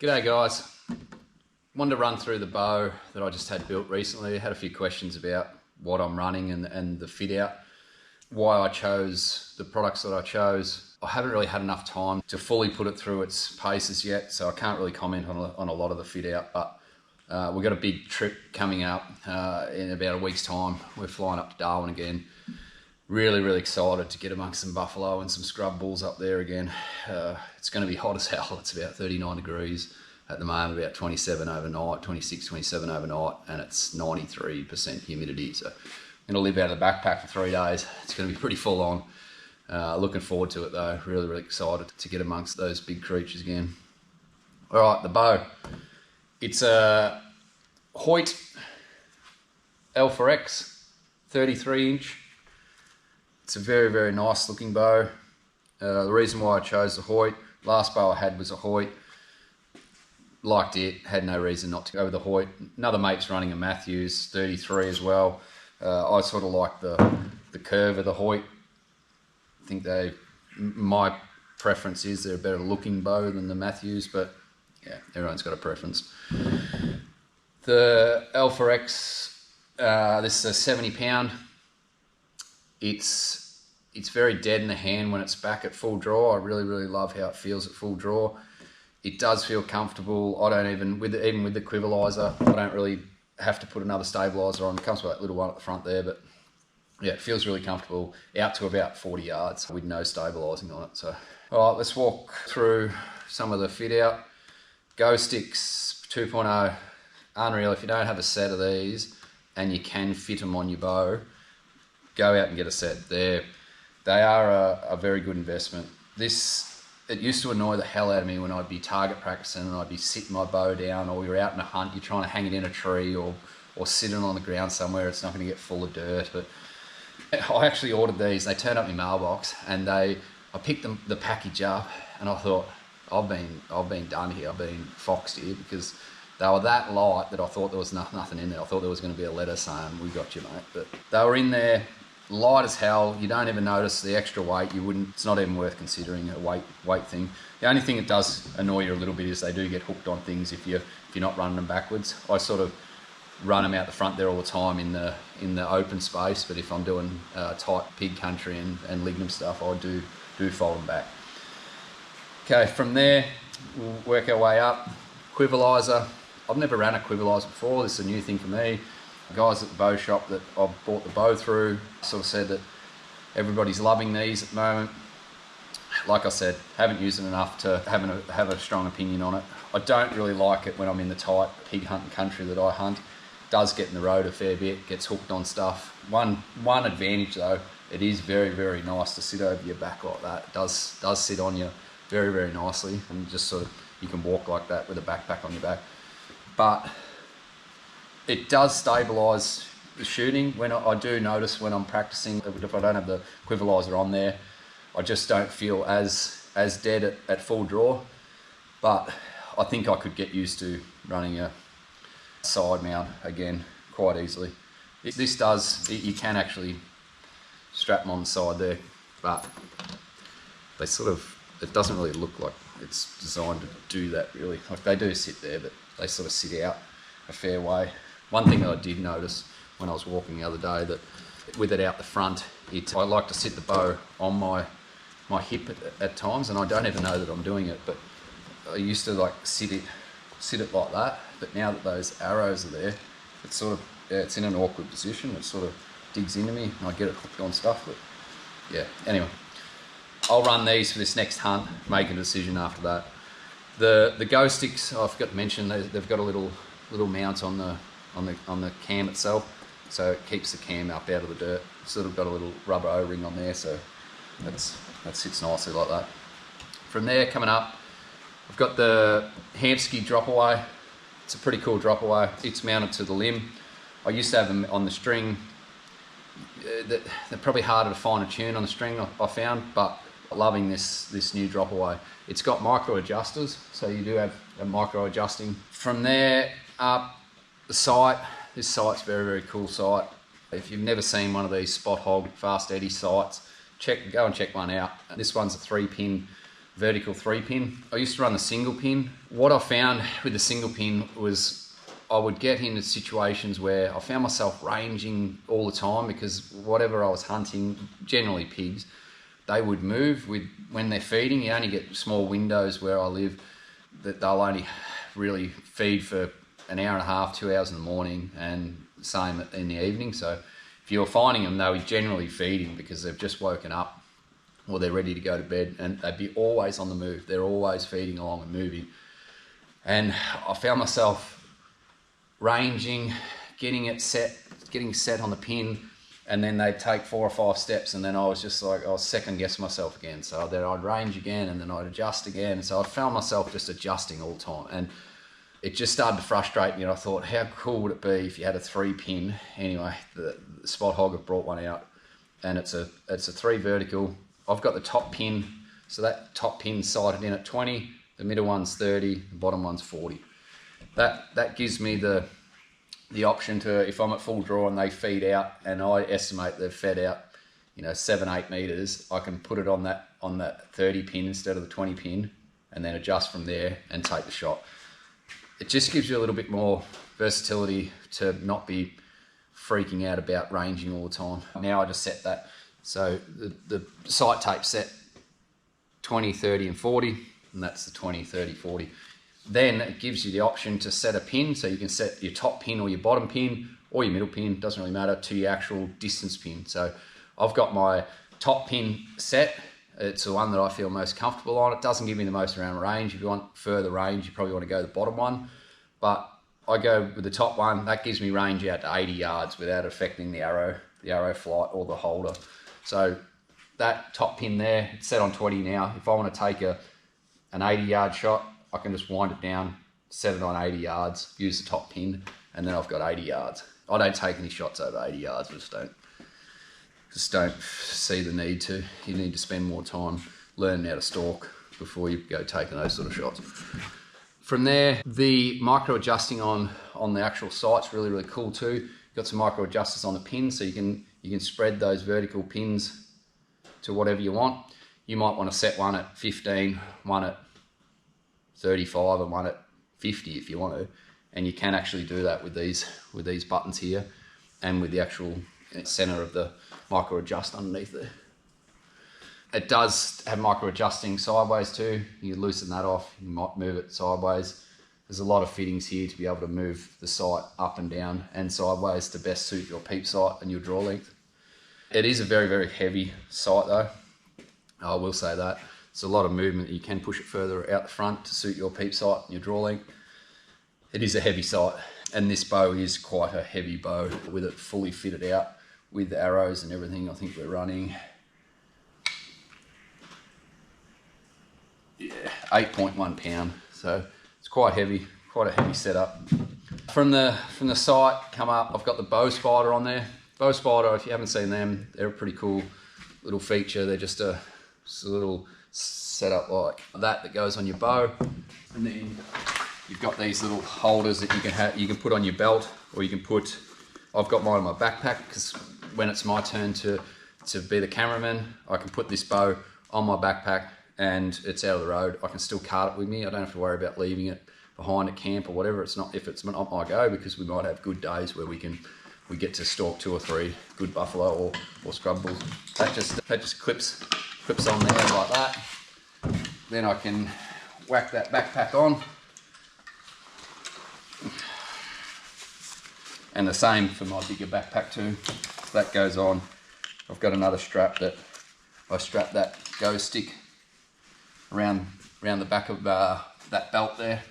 G'day guys, wanted to run through the bow that I just had built recently. I had a few questions about what I'm running and the fit out, why I chose the products that I chose. I haven't really had enough time to fully put it through its paces yet, so I can't really comment on a lot of the fit out, but we've got a big trip coming up in about a week's time. We're flying up to Darwin again. Really excited to get amongst some buffalo and some scrub bulls up there again. It's going to be hot as hell. It's about 39 degrees at the moment, about 27 overnight, 26, 27 overnight, and it's 93% humidity. So I'm going to live out of the backpack for 3 days. It's going to be pretty full on. Looking forward to it though. Really excited to get amongst those big creatures again. All right, the bow. It's a Hoyt L4X 33 inch. It's a very nice looking bow. The reason why I chose the Hoyt, last bow I had was a Hoyt. Liked it, had no reason not to go with the Hoyt. Another mate's running a Matthews 33 as well. I sort of like the curve of the Hoyt. I think my preference is they're a better looking bow than the Matthews, but yeah, everyone's got a preference. The L4X, this is a 70 pound. It's very dead in the hand when it's back at full draw. I really love how it feels at full draw. It does feel comfortable. I don't even with the Quivalizer, I don't really have to put another stabilizer on. It comes with that little one at the front there, but yeah, it feels really comfortable out to about 40 yards with no stabilizing on it. So, all right, let's walk through some of the fit out. Go Sticks 2.0, unreal. If you don't have a set of these and you can fit them on your bow, go out and get a set. They are a very good investment. It used to annoy the hell out of me when I'd be target practicing and I'd be sitting my bow down, or you're out in a hunt, you're trying to hang it in a tree or sitting on the ground somewhere, it's not going to get full of dirt. But I actually ordered these. They turned up my mailbox and I picked the package up and I thought, I've been done here. I've been foxed here, because they were that light that I thought there was nothing in there. I thought there was going to be a letter saying, "We got you, mate." But they were in there, light as hell. You don't even notice the extra weight. It's not even worth considering a weight thing. The only thing that does annoy you a little bit is they do get hooked on things if you're not running them backwards. I sort of run them out the front there all the time in the open space, but if I'm doing tight pig country and lignum stuff, I do fold them back. Okay, from there we'll work our way up. Quivalizer. I've never ran a Quivalizer before. This is a new thing for me. The guys at the bow shop that I've bought the bow through sort of said that everybody's loving these at the moment. Like I said, haven't used it enough to have a strong opinion on it. I don't really like it when I'm in the tight pig hunting country that I hunt. It does get in the road a fair bit, gets hooked on stuff. One advantage though, it is very nice to sit over your back like that. It does sit on you very nicely, and just sort of, you can walk like that with a backpack on your back. But it does stabilise the shooting. When I do notice when I'm practicing, if I don't have the Quivalizer on there, I just don't feel as dead at full draw. But I think I could get used to running a side mount again quite easily. You can actually strap them on the side there, but it doesn't really look like it's designed to do that really. Like, they do sit there, but they sort of sit out a fair way. One thing that I did notice when I was walking the other day, that with it out the front, I like to sit the bow on my hip at times, and I don't even know that I'm doing it, but I used to like sit it like that. But now that those arrows are there, it's sort of, it's in an awkward position. It sort of digs into me and I get it hooked on stuff. But yeah, anyway, I'll run these for this next hunt, make a decision after that. The Go Sticks, I forgot to mention, they've got a little mount on the cam itself, so it keeps the cam up out of the dirt. It's sort of got a little rubber O-ring on there, so that sits nicely like that. From there, coming up, I've got the Hamskea drop away. It's a pretty cool drop away. It's mounted to the limb. I used to have them on the string. They're probably harder to find a tune on the string, I found, but loving this new drop away. It's got micro adjusters, so you do have a micro adjusting. From there up, the sight. This sight's very cool sight. If you've never seen one of these Spothog fast eddy sights, go and check one out. This one's a 3-pin vertical 3-pin. I used to run the single pin. What I found with the single pin was I would get into situations where I found myself ranging all the time, because whatever I was hunting, generally pigs, they would move when they're feeding. You only get small windows where I live that they'll only really feed for an hour and a half, 2 hours in the morning, and same in the evening. So if you're finding them, they were generally feeding because they've just woken up or they're ready to go to bed, and they'd be always on the move. They're always feeding along and moving. And I found myself ranging, getting set on the pin, and then they'd take 4 or 5 steps, and then I was just like, I was second guessing myself again. So then I'd range again, and then I'd adjust again. So I found myself just adjusting all the time. And it just started to frustrate me, and I thought, how cool would it be if you had a 3-pin? Anyway, the Spothog have brought one out, and it's a 3 vertical. I've got the top pin, so that top pin's sighted in at 20, the middle one's 30, the bottom one's 40. That gives me the option to, if I'm at full draw and they feed out, and I estimate they've fed out, 7-8 meters, I can put it on that 30 pin instead of the 20 pin, and then adjust from there and take the shot. It just gives you a little bit more versatility to not be freaking out about ranging all the time. Now I just set that. So the sight tape set 20, 30 and 40, and that's the 20, 30, 40. Then it gives you the option to set a pin, so you can set your top pin or your bottom pin or your middle pin, doesn't really matter, to your actual distance pin. So I've got my top pin set. It's the one that I feel most comfortable on. It doesn't give me the most around range. If you want further range, you probably want to go to the bottom one. But I go with the top one. That gives me range out to 80 yards without affecting the arrow flight or the holder. So that top pin there, it's set on 20 now. If I want to take an 80-yard shot, I can just wind it down, set it on 80 yards, use the top pin, and then I've got 80 yards. I don't take any shots over 80 yards. I just don't see the need to. You need to spend more time learning how to stalk before you go taking those sort of shots. From there, the micro adjusting on the actual sight's really, really cool too. You've got some micro adjusters on the pin, so you can spread those vertical pins to whatever you want. You might want to set one at 15, one at 35 and one at 50 if you want to. And you can actually do that with these buttons here, and with the actual center of the micro adjust underneath there. It does have micro adjusting sideways too. You loosen that off, you might move it sideways. There's a lot of fittings here to be able to move the sight up and down and sideways to best suit your peep sight and your draw length. It is a very, very heavy sight though. I will say that. It's a lot of movement. You can push it further out the front to suit your peep sight and your draw length. It is a heavy sight, and this bow is quite a heavy bow with it fully fitted out with the arrows and everything. I think we're running 8.1 pound, so it's quite heavy, quite a heavy setup. From the sight come up, I've got the bow spider on there. Bow spider, if you haven't seen them, they're a pretty cool little feature. They're just a little setup like that goes on your bow, and then you've got these little holders that you can put on your belt, or you can put. I've got mine in my backpack because when it's my turn to be the cameraman, I can put this bow on my backpack and it's out of the road. I can still cart it with me. I don't have to worry about leaving it behind at camp or whatever. It's not, if it's not my go, because we might have good days where we get to stalk 2 or 3 good buffalo or scrub bulls. That just clips on there like that. Then I can whack that backpack on. And the same for my bigger backpack too. That goes on. I've got another strap that I strap that go stick around the back of that belt there,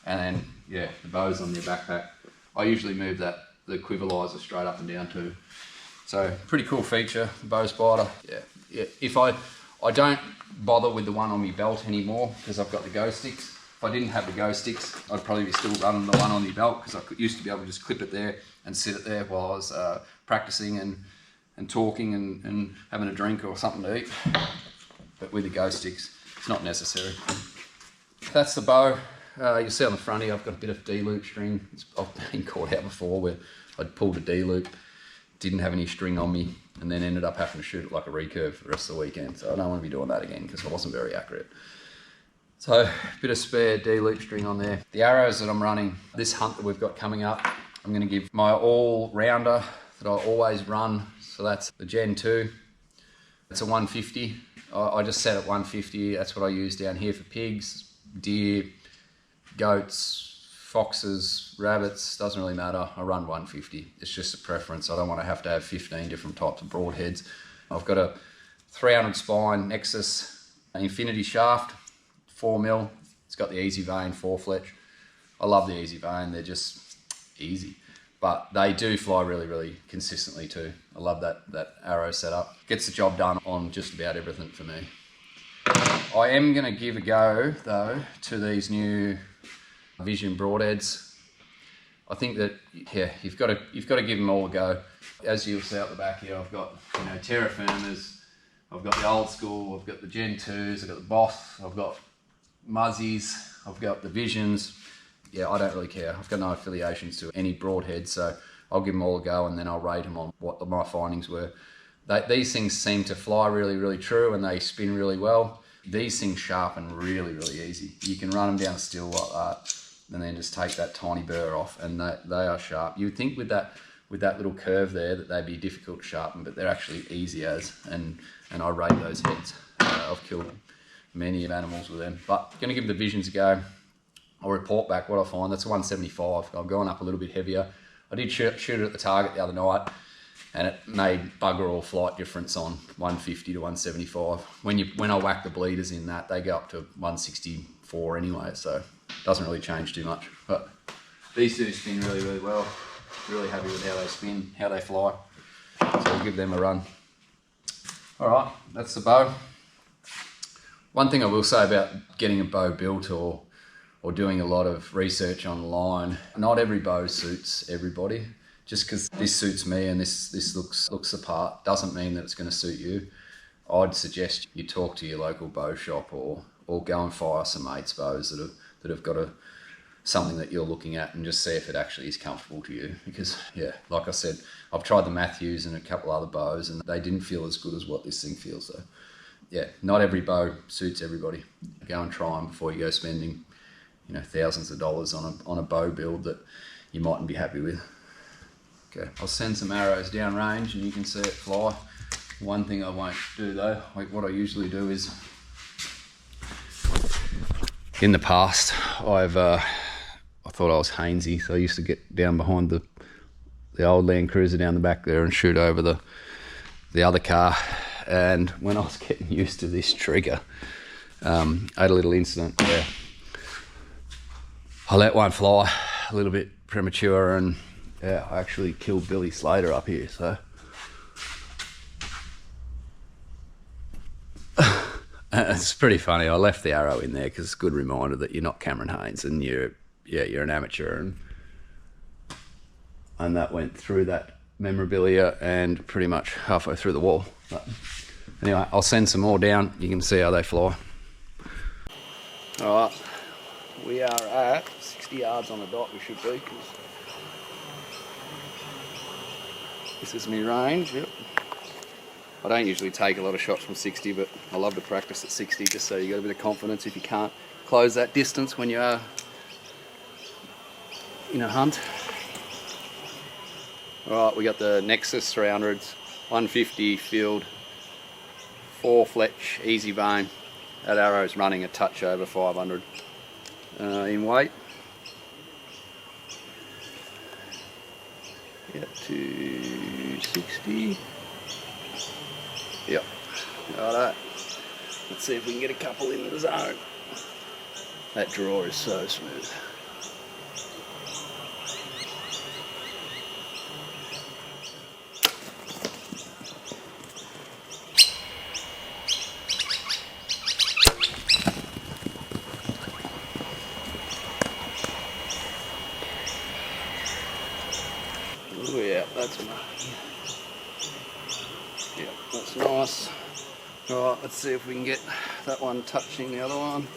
and then yeah, the bow's on your backpack. I usually move the Quivalizer straight up and down too. So pretty cool feature, bow spider. Yeah. If I don't bother with the one on my belt anymore because I've got the go sticks. If I didn't have the go sticks, I'd probably be still running the one on my belt, because I used to be able to just clip it there and sit it there while I was practicing and talking and having a drink or something to eat. But with the go sticks, it's not necessary. That's the bow. You'll see on the front here, I've got a bit of D-loop string. I've been caught out before where I'd pulled a D-loop, didn't have any string on me, and then ended up having to shoot it like a recurve for the rest of the weekend. So I don't want to be doing that again because I wasn't very accurate. So a bit of spare D-loop string on there. The arrows that I'm running, this hunt that we've got coming up, I'm going to give my all-rounder that I always run. So that's the Gen 2. It's a 150. I just set at 150. That's what I use down here for pigs, deer, goats, foxes, rabbits. Doesn't really matter. I run 150. It's just a preference. I don't want to have 15 different types of broadheads. I've got a 300 spine Nexus Infinity shaft, 4mm. It's got the easy vein 4-fletch. I love the easy vein. They're just easy. But they do fly really, really consistently too. I love that arrow setup. Gets the job done on just about everything for me. I am going to give a go though to these new Vision broadheads. I think that you've got to give them all a go. As you'll see out the back here, I've got Terra Firmas, I've got the old school, I've got the Gen 2s, I've got the Boss, I've got Muzzies, I've got the Visions. Yeah, I don't really care. I've got no affiliations to any broadhead, so I'll give them all a go and then I'll rate them on what my findings were. These things seem to fly really, really true and they spin really well. These things sharpen really, really easy. You can run them down still like that and then just take that tiny burr off and they are sharp. You would think with that little curve there that they'd be difficult to sharpen, but they're actually easy as, and I rate those heads. I've killed many animals with them, but I'm going to give the Visions a go. I'll report back what I find. That's a 175. I've gone up a little bit heavier. I did shoot it at the target the other night and it made bugger all flight difference on 150 to 175. When I whack the bleeders in that, they go up to 164 anyway, so it doesn't really change too much. But these two spin really, really well. Really happy with how they spin, how they fly. So I'll give them a run. All right, that's the bow. One thing I will say about getting a bow built or doing a lot of research online, not every bow suits everybody. Just because this suits me and this looks the part doesn't mean that it's going to suit you. I'd suggest you talk to your local bow shop or go and fire some mates' bows that have got something that you're looking at and just see if it actually is comfortable to you. Because yeah, like I said, I've tried the Matthews and a couple other bows and they didn't feel as good as what this thing feels. So yeah, not every bow suits everybody. Go and try them before you go spending thousands of dollars on a bow build that you mightn't be happy with. Okay, I'll send some arrows down range and you can see it fly. One thing I won't do though, what I usually do is, in the past, I thought I was Hainesy, so I used to get down behind the old Land Cruiser down the back there and shoot over the other car. And when I was getting used to this trigger, I had a little incident where I let one fly a little bit premature and yeah, I actually killed Billy Slater up here, so. It's pretty funny. I left the arrow in there because it's a good reminder that you're not Cameron Haines and you're an amateur, and that went through that memorabilia and pretty much halfway through the wall. But anyway, I'll send some more down. You can see how they fly. All right, we are at 60 yards on the dot. We should be, because this is my range. Yep. I don't usually take a lot of shots from 60, but I love to practice at 60 just so you got a bit of confidence if you can't close that distance when you are in a hunt. Alright, we got the Nexus 300s, 150 field, 4-fletch, easy vein. That arrow's running a touch over 500 in weight. Get to 60. Yep. Alright. Let's see if we can get a couple in the zone. That draw is so smooth. Oh yeah, that's nice. Yeah, that's nice. Alright, let's see if we can get that one touching the other one.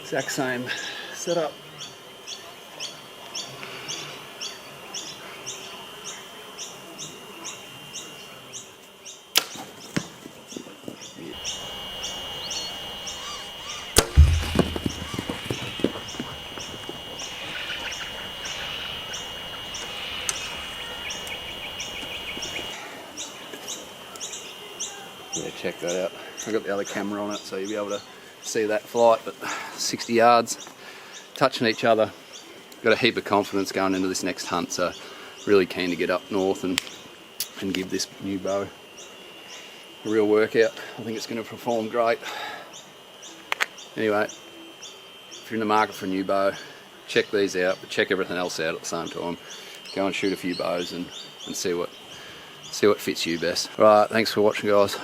Exact same setup. Yeah, check that out. I've got the other camera on it, so you'll be able to see that flight, but 60 yards, touching each other. Got a heap of confidence going into this next hunt, so really keen to get up north and give this new bow a real workout. I think it's going to perform great. Anyway, if you're in the market for a new bow, check these out, but check everything else out at the same time. Go and shoot a few bows and see what fits you best. Right, thanks for watching, guys.